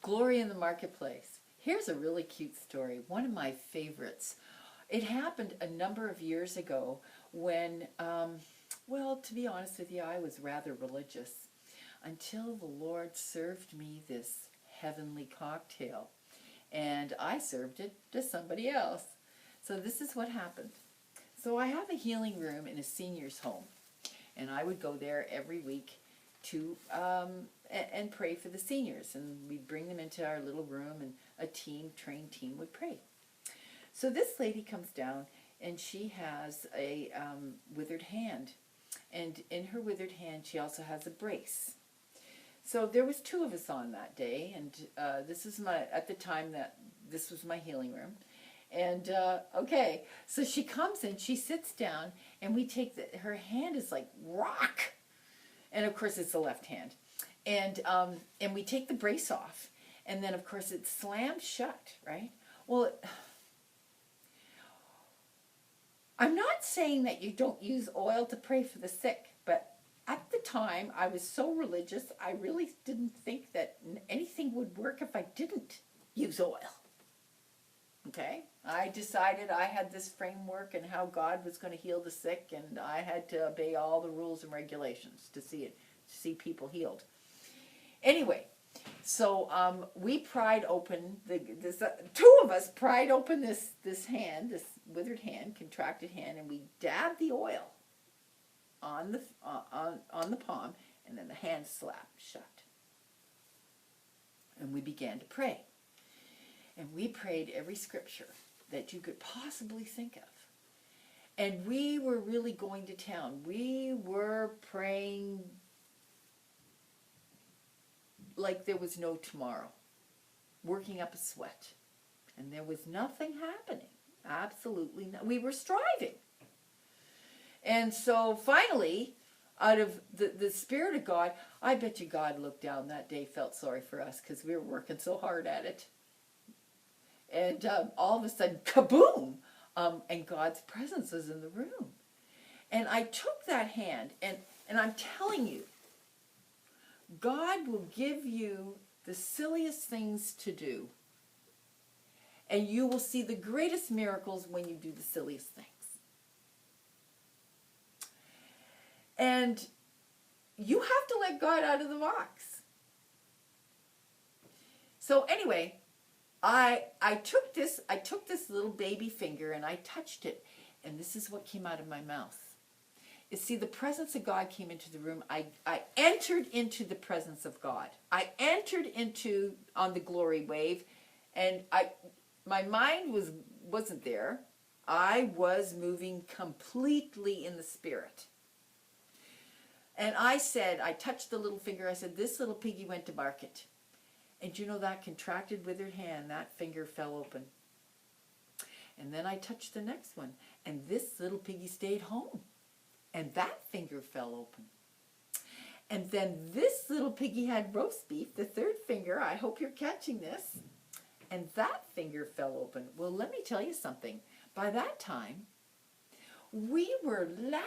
Glory in the marketplace. Here's a really cute story, one of my favorites. It happened a number of years ago when, well, to be honest with you, I was rather religious until the Lord served me this heavenly cocktail, and I served it to somebody else. So this is what happened. So I have a healing room in a senior's home, and I would go there every week to and pray for the seniors, and we'd bring them into our little room, and a trained team would pray. So this lady comes down, and she has a withered hand, and in her withered hand she also has a brace. So there was two of us on that day, and this is at the time that this was my healing room. And okay, so she comes in, she sits down, and we take her hand is like rock, and of course it's the left hand, and we take the brace off, and then of course it slams shut, right? Well, I'm not saying that you don't use oil to pray for the sick, but at the time I was so religious, I really didn't think that anything would work if I didn't use oil. Okay, I decided I had this framework and how God was going to heal the sick, and I had to obey all the rules and regulations to see people healed. Anyway, so we pried open two of us pried open this hand, this withered hand, contracted hand, and we dabbed the oil on the palm, and then the hand slapped shut, and we began to pray. And we prayed every scripture that you could possibly think of. And we were really going to town. We were praying like there was no tomorrow, working up a sweat. And there was nothing happening. Absolutely no. We were striving. And so finally, out of the Spirit of God, I bet you God looked down that day, felt sorry for us because we were working so hard at it. And all of a sudden, kaboom! And God's presence was in the room. And I took that hand, and I'm telling you, God will give you the silliest things to do. And you will see the greatest miracles when you do the silliest things. And you have to let God out of the box. So anyway, I took this little baby finger and I touched it, and this is what came out of my mouth. You see, the presence of God came into the room. I entered into the presence of God. I entered on the glory wave, and my mind wasn't there. I was moving completely in the Spirit. And I touched the little finger, I said, this little piggy went to market. And you know, that contracted withered hand, that finger fell open. And then I touched the next one, and this little piggy stayed home. And that finger fell open. And then this little piggy had roast beef, the third finger, I hope you're catching this. And that finger fell open. Well, let me tell you something. By that time, we were laughing.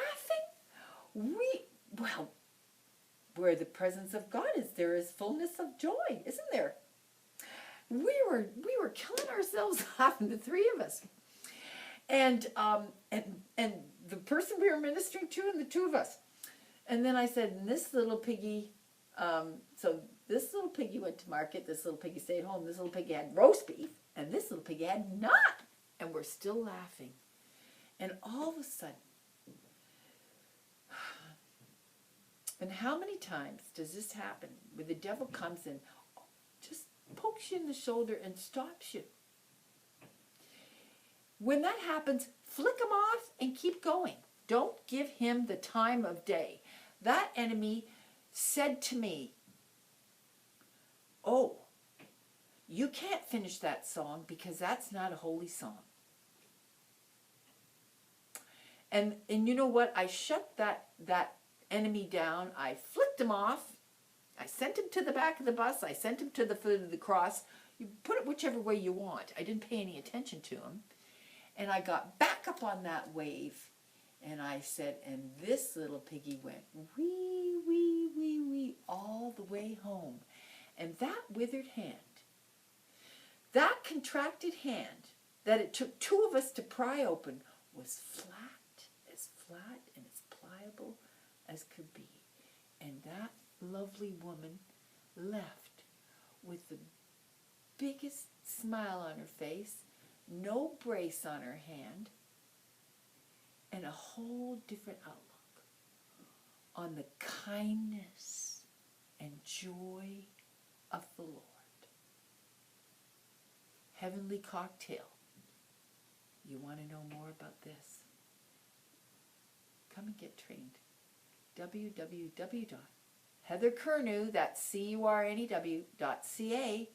Where the presence of God is, there is fullness of joy, isn't there? We were killing ourselves laughing, the three of us, and the person we were ministering to, and the two of us. And then I said, this little piggy, so this little piggy went to market. This little piggy stayed home. This little piggy had roast beef, and this little piggy had not. And we're still laughing, and all of a sudden. And how many times does this happen where the devil comes in, just pokes you in the shoulder and stops you? When that happens, flick him off and keep going. Don't give him the time of day. That enemy said to me, oh, you can't finish that song because that's not a holy song. And you know what? I shut that enemy down. I flicked him off. I sent him to the back of the bus. I sent him to the foot of the cross. You put it whichever way you want. I didn't pay any attention to him. And I got back up on that wave, and I said, and this little piggy went wee, wee, wee, wee, all the way home. And that withered hand That contracted hand that it took two of us to pry open was flat and as pliable as could be. And that lovely woman left with the biggest smile on her face, no brace on her hand, and a whole different outlook on the kindness and joy of the Lord. Heavenly cocktail. You want to know more about this? Come and get trained. www.heatherkernew, that's CURNEW.ca